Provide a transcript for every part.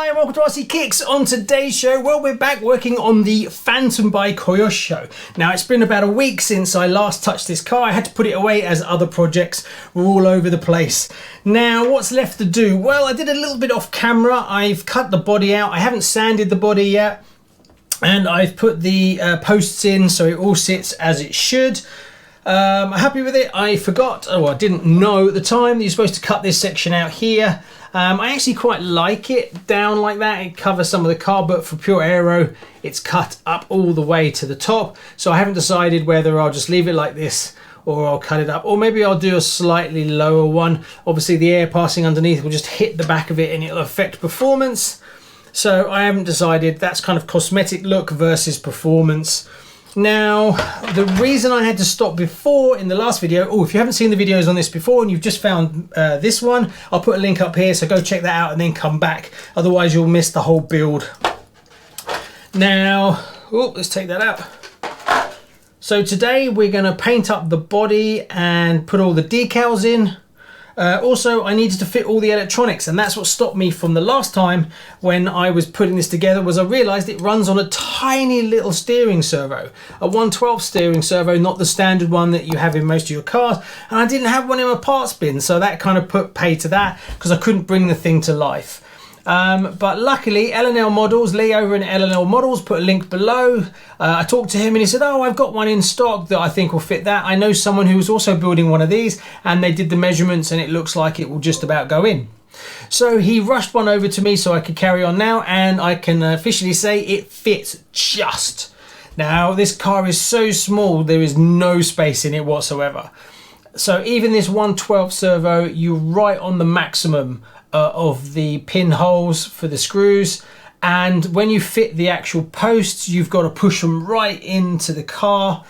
Hi and welcome to RCKicks. On today's show, well, we're back working on the Fantom by Kyosho. Now, it's been about a week since I last touched this car. I had to put it away as other projects were all over the place. Now, what's left to do? Well, I did a little bit off camera. I've cut the body out. I haven't sanded the body yet. And I've put the posts in so it all sits as it should. I'm happy with it. I forgot, I didn't know at the time that you're supposed to cut this section out here. I actually quite like it down like that. It covers some of the car, but for pure aero, it's cut up all the way to the top. So I haven't decided whether I'll just leave it like this or I'll cut it up, or maybe I'll do a slightly lower one. Obviously the air passing underneath will just hit the back of it and it'll affect performance. So I haven't decided. That's kind of cosmetic look versus performance. Now, the reason I had to stop before in the last video, if you haven't seen the videos on this before and you've just found this one, I'll put a link up here, so go check that out and then come back. Otherwise, you'll miss the whole build. Now, let's take that out. So today we're going to paint up the body and put all the decals in. Also, I needed to fit all the electronics, and that's what stopped me from the last time when I was putting this together. Was I realized it runs on a tiny little steering servo, a 1/12 steering servo, not the standard one that you have in most of your cars, and I didn't have one in my parts bin, so that kind of put pay to that because I couldn't bring the thing to life. But luckily, L&L Models, Lee over in L&L Models, put a link below. I talked to him and he said, I've got one in stock that I think will fit that. I know someone who was also building one of these, and they did the measurements and it looks like it will just about go in. So he rushed one over to me so I could carry on now, and I can officially say it fits just. Now, this car is so small, there is no space in it whatsoever. So even this 1/12 servo, you're right on the maximum of the pinholes for the screws, and when you fit the actual posts, you've got to push them right into the car,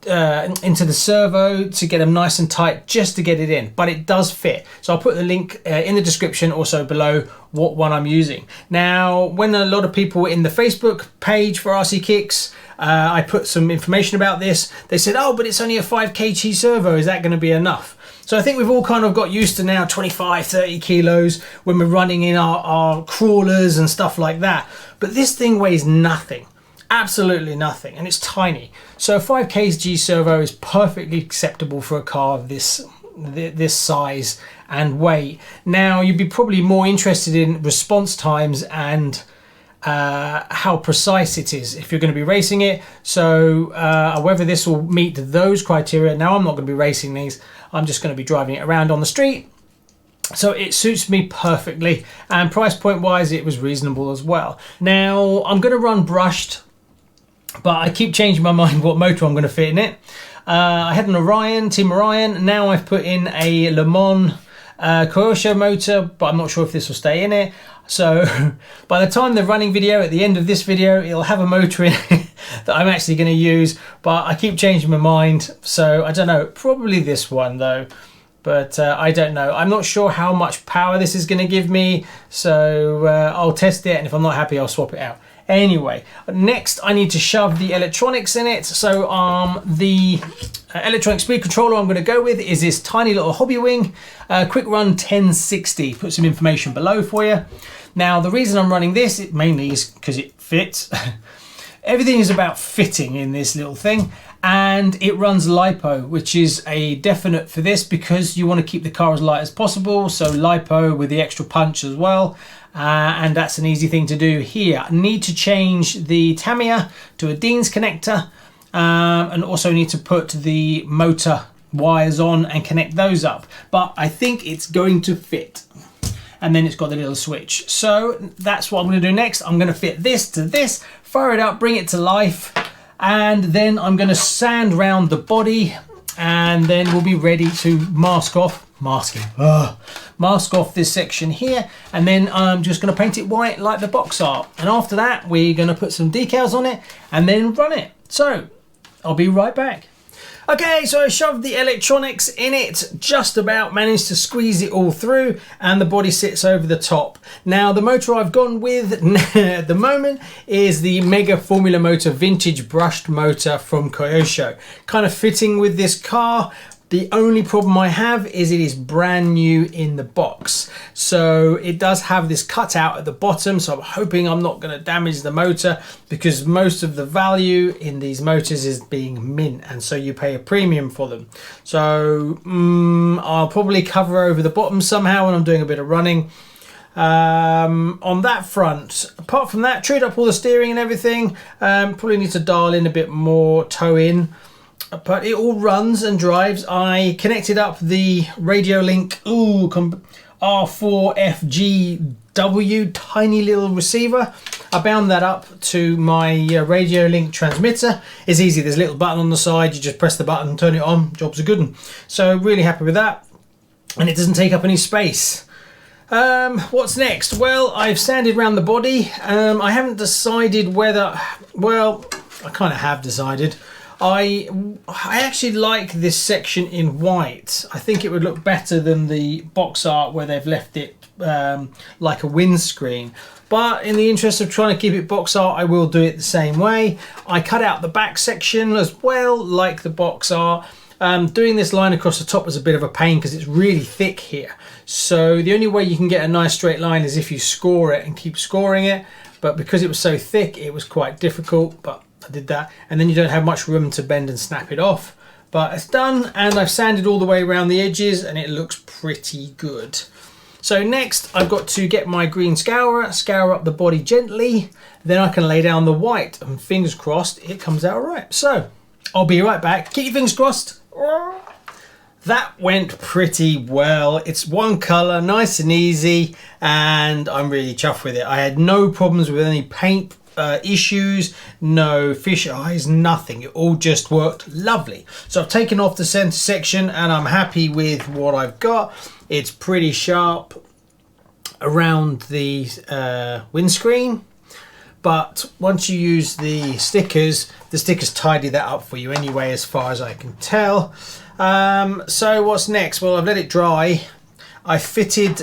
into the servo to get them nice and tight just to get it in, but it does fit. So I'll put the link in the description, also below, what one I'm using. Now, when a lot of people in the Facebook page for RCKicks, I put some information about this, they said, but it's only a 5 kg servo, is that going to be enough? So I think we've all kind of got used to now 25, 30 kilos when we're running in our crawlers and stuff like that. But this thing weighs nothing, absolutely nothing, and it's tiny. So a 5 kg servo is perfectly acceptable for a car of this size and weight. Now, you'd be probably more interested in response times and how precise it is if you're going to be racing it. So whether this will meet those criteria. Now, I'm not going to be racing these. I'm just going to be driving it around on the street. So it suits me perfectly, and price point wise it was reasonable as well. Now, I'm going to run brushed, but I keep changing my mind what motor I'm going to fit in it. I had an Orion, Team Orion. Now I've put in a Le Mans Kyosho motor, but I'm not sure if this will stay in it. So by the time the running video, at the end of this video, it'll have a motor in it that I'm actually going to use, but I keep changing my mind. So I don't know, probably this one though, but I don't know. I'm not sure how much power this is going to give me, so I'll test it, and if I'm not happy, I'll swap it out. Anyway, next I need to shove the electronics in it. So the electronic speed controller I'm going to go with is this tiny little hobby wing, quick run 1060. Put some information below for you. Now, the reason I'm running this, it mainly is because it fits. Everything is about fitting in this little thing, and it runs LiPo, which is a definite for this because you want to keep the car as light as possible. So LiPo with the extra punch as well. And that's an easy thing to do here. I need to change the Tamiya to a Dean's connector, and also need to put the motor wires on and connect those up, but I think it's going to fit. And then it's got the little switch, so that's what I'm going to do next. I'm going to fit this to this, fire it up, bring it to life, and then I'm going to sand round the body, and then we'll be ready to mask off this section here, and then I'm just going to paint it white like the box art, and after that we're going to put some decals on it and then run it. So I'll be right back. Okay, so I shoved the electronics in it, just about managed to squeeze it all through, and the body sits over the top. Now, the motor I've gone with at the moment is the Mega Formula Motor vintage brushed motor from Kyosho. Kind of fitting with this car, The only problem I have is it is brand new in the box. So it does have this cutout at the bottom. So I'm hoping I'm not going to damage the motor, because most of the value in these motors is being mint, and so you pay a premium for them. So I'll probably cover over the bottom somehow when I'm doing a bit of running. On that front, apart from that, treat up all the steering and everything. Probably need to dial in a bit more toe in, but it all runs and drives. I connected up the Radiolink R4FGW tiny little receiver. I bound that up to my Radiolink transmitter. It's easy, there's a little button on the side, you just press the button, turn it on, job's a good one. So really happy with that, and it doesn't take up any space. What's next? Well, I've sanded around the body. I haven't decided whether, well, I kind of have decided. I actually like this section in white. I think it would look better than the box art where they've left it like a windscreen. But in the interest of trying to keep it box art, I will do it the same way. I cut out the back section as well, like the box art. Doing this line across the top was a bit of a pain because it's really thick here. So the only way you can get a nice straight line is if you score it and keep scoring it. But because it was so thick, it was quite difficult, but I did that. And then you don't have much room to bend and snap it off. But it's done, and I've sanded all the way around the edges, and it looks pretty good. So next, I've got to get my green scourer, scour up the body gently. Then I can lay down the white, and fingers crossed, it comes out all right. So I'll be right back. Keep your fingers crossed. That went pretty well. It's one colour, nice and easy, and I'm really chuffed with it. I had no problems with any paint issues, no fish eyes, nothing. It all just worked lovely. So I've taken off the centre section, and I'm happy with what I've got. It's pretty sharp around the windscreen, but once you use the stickers tidy that up for you anyway, as far as I can tell. So what's next? Well, I've let it dry. I fitted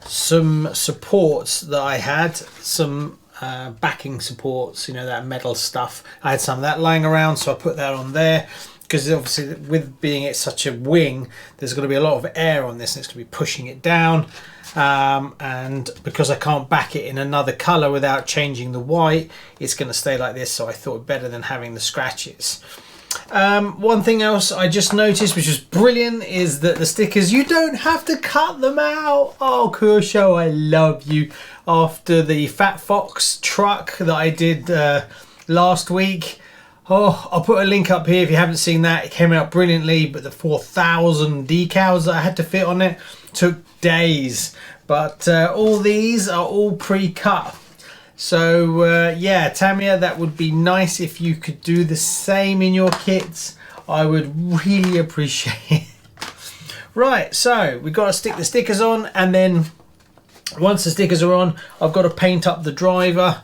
some supports that I had, some backing supports, you know, that metal stuff. I had some of that lying around, so I put that on there, because obviously with being it such a wing, there's going to be a lot of air on this, and it's going to be pushing it down. And because I can't back it in another colour without changing the white, it's going to stay like this, so I thought better than having the scratches. One thing else I just noticed, which was brilliant, is that the stickers, you don't have to cut them out. Oh, Kyosho, I love you. After the Fat Fox truck that I did last week, oh, I'll put a link up here if you haven't seen that. It came out brilliantly, but the 4,000 decals that I had to fit on it took days. But all these are all pre-cut. So yeah, Tamia, that would be nice if you could do the same in your kits. I would really appreciate it. Right, so we've got to stick the stickers on, and then once the stickers are on, I've got to paint up the driver,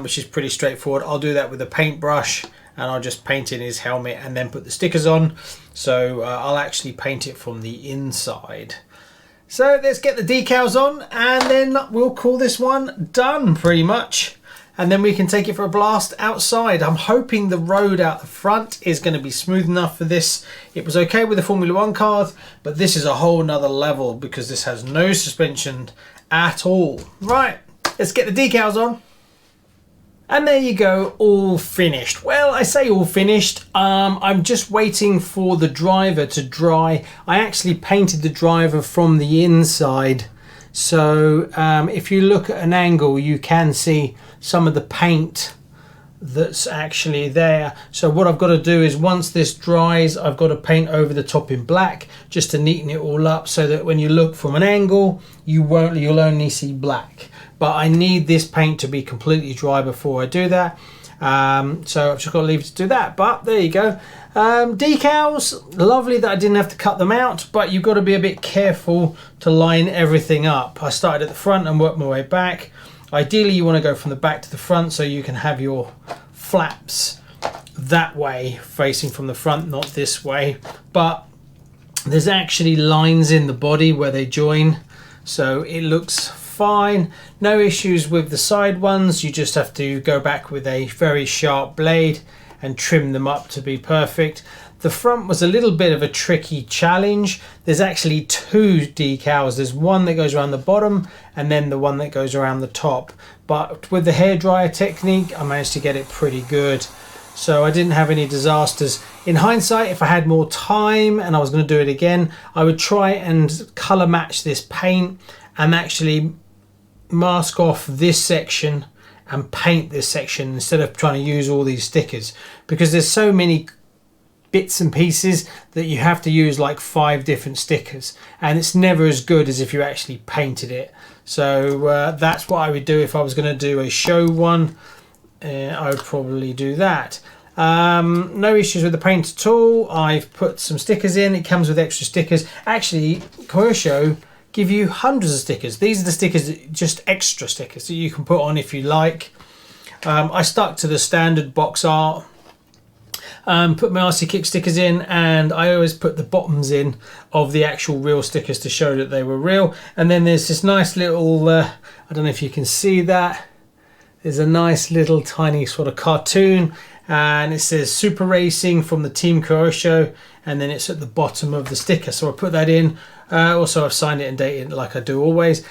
which is pretty straightforward. I'll do that with a paintbrush, and I'll just paint in his helmet and then put the stickers on. So I'll actually paint it from the inside. So let's get the decals on, and then we'll call this one done pretty much. And then we can take it for a blast outside. I'm hoping the road out the front is going to be smooth enough for this. It was okay with the Formula 1 cars, but this is a whole nother level because this has no suspension at all. Right, let's get the decals on. And there you go, all finished. Well, I say all finished. I'm just waiting for the driver to dry. I actually painted the driver from the inside. So if you look at an angle, you can see some of the paint that's actually there. So what I've got to do is, once this dries, I've got to paint over the top in black just to neaten it all up, so that when you look from an angle, you'll only see black. But I need this paint to be completely dry before I do that. So I've just got to leave it to do that. But there you go. Decals, lovely that I didn't have to cut them out, but you've got to be a bit careful to line everything up. I started at the front and worked my way back. Ideally, you want to go from the back to the front so you can have your flaps that way, facing from the front, not this way. But there's actually lines in the body where they join, so it looks fine. No issues with the side ones. You just have to go back with a very sharp blade and trim them up to be perfect. The front was a little bit of a tricky challenge. There's actually two decals. There's one that goes around the bottom and then the one that goes around the top. But with the hairdryer technique, I managed to get it pretty good. So I didn't have any disasters. In hindsight, if I had more time and I was going to do it again, I would try and color match this paint and actually mask off this section and paint this section instead of trying to use all these stickers, because there's so many bits and pieces that you have to use like 5 different stickers, and it's never as good as if you actually painted it. So that's what I would do if I was going to do a show one. I would probably do that. No issues with the paint at all. I've put some stickers in. It comes with extra stickers. Actually, Kyosho give you hundreds of stickers. These are the stickers, just extra stickers that you can put on if you like. I stuck to the standard box art. Put my RCKicks stickers in, and I always put the bottoms in of the actual real stickers to show that they were real. And then there's this nice little, I don't know if you can see that, there's a nice little tiny sort of cartoon, and it says Super Racing from the Team Kyosho, and then it's at the bottom of the sticker. So I put that in. Also, I've signed it and dated it like I do always.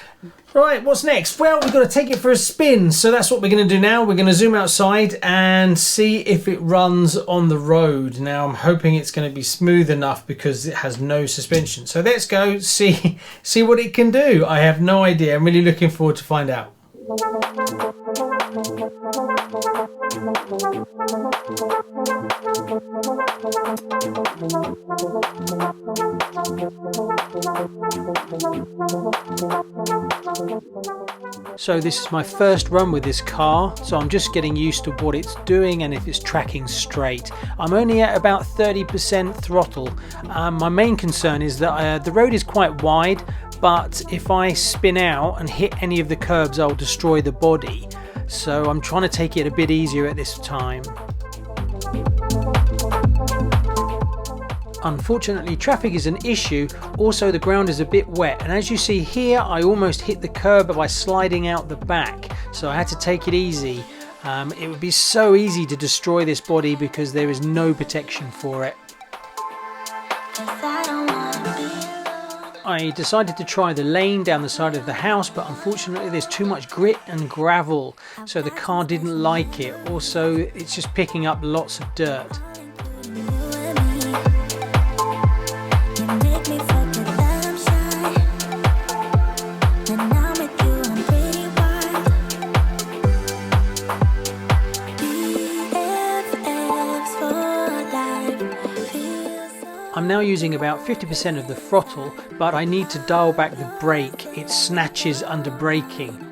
Right, what's next? Well, we've got to take it for a spin. So that's what we're going to do now. We're going to zoom outside and see if it runs on the road. Now, I'm hoping it's going to be smooth enough because it has no suspension. So let's go see what it can do. I have no idea. I'm really looking forward to find out. So this is my first run with this car, so I'm just getting used to what it's doing and if it's tracking straight. I'm only at about 30% throttle. My main concern is that the road is quite wide, but if I spin out and hit any of the curbs, I'll destroy the body. So I'm trying to take it a bit easier at this time. Unfortunately, traffic is an issue. Also, the ground is a bit wet, and as you see here, I almost hit the curb by sliding out the back, so I had to take it easy. It would be so easy to destroy this body because there is no protection for it. I decided to try the lane down the side of the house, but unfortunately there's too much grit and gravel, so the car didn't like it. Also, it's just picking up lots of dirt. I'm now using about 50% of the throttle, but I need to dial back the brake. It snatches under braking.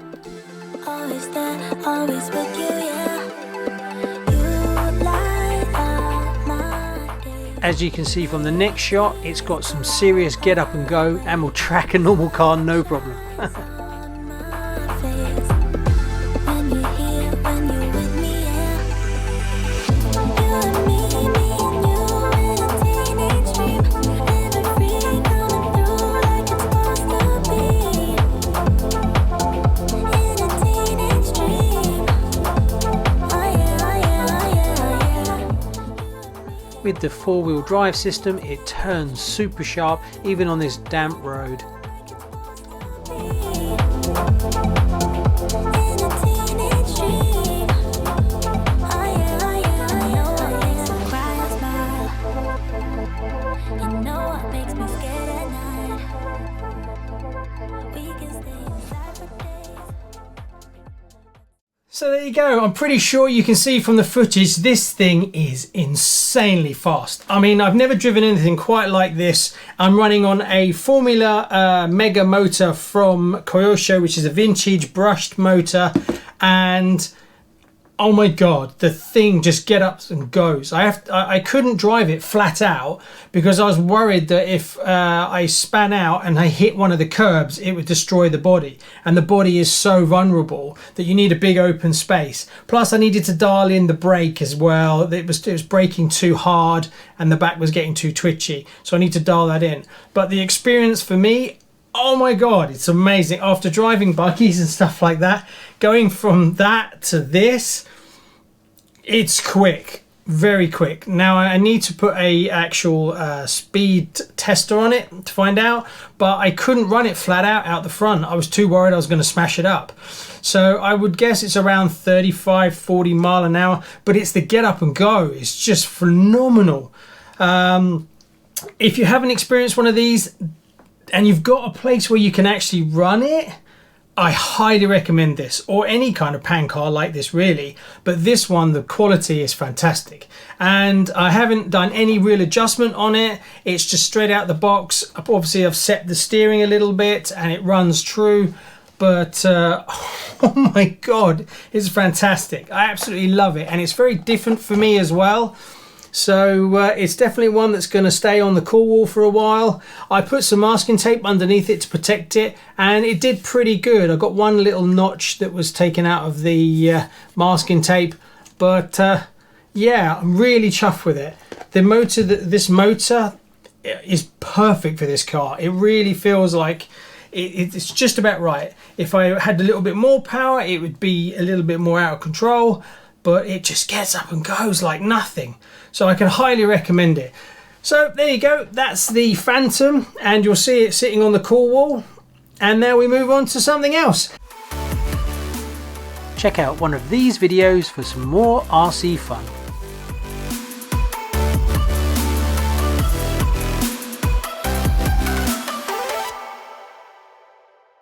As you can see from the next shot, it's got some serious get up and go and will track a normal car no problem. With the 4-wheel drive system, it turns super sharp even on this damp road. So there you go. I'm pretty sure you can see from the footage this thing is insanely fast. I mean, I've never driven anything quite like this. I'm running on a Formula Mega motor from Kyosho, which is a vintage brushed motor, and oh my god, the thing just get up and goes. I couldn't drive it flat out because I was worried that if I span out and I hit one of the curbs, it would destroy the body. And the body is so vulnerable that you need a big open space. Plus, I needed to dial in the brake as well. It was braking too hard and the back was getting too twitchy. So I need to dial that in. But the experience for me, oh my god, it's amazing. After driving buggies and stuff like that, going from that to this, it's quick. very quick. Now I need to put a actual speed tester on it to find out, but I couldn't run it flat out the front. I was too worried I was going to smash it up. So I would guess it's around 35-40 mile an hour, but it's the get up and go. It's just phenomenal. If you haven't experienced one of these and you've got a place where you can actually run it, I highly recommend this, or any kind of pan car like this really, but this one, the quality is fantastic. And I haven't done any real adjustment on it. It's just straight out the box. Obviously I've set the steering a little bit and it runs true, but oh my God, it's fantastic. I absolutely love it, and it's very different for me as well. So it's definitely one that's going to stay on the cool wall for a while. I put some masking tape underneath it to protect it, and it did pretty good. I got one little notch that was taken out of the masking tape, but yeah, I'm really chuffed with it. The motor, this motor is perfect for this car. It really feels like it's just about right. If I had a little bit more power, it would be a little bit more out of control, but it just gets up and goes like nothing. So I can highly recommend it. So there you go, that's the Fantom, and you'll see it sitting on the cool wall. And now we move on to something else. Check out one of these videos for some more RC fun.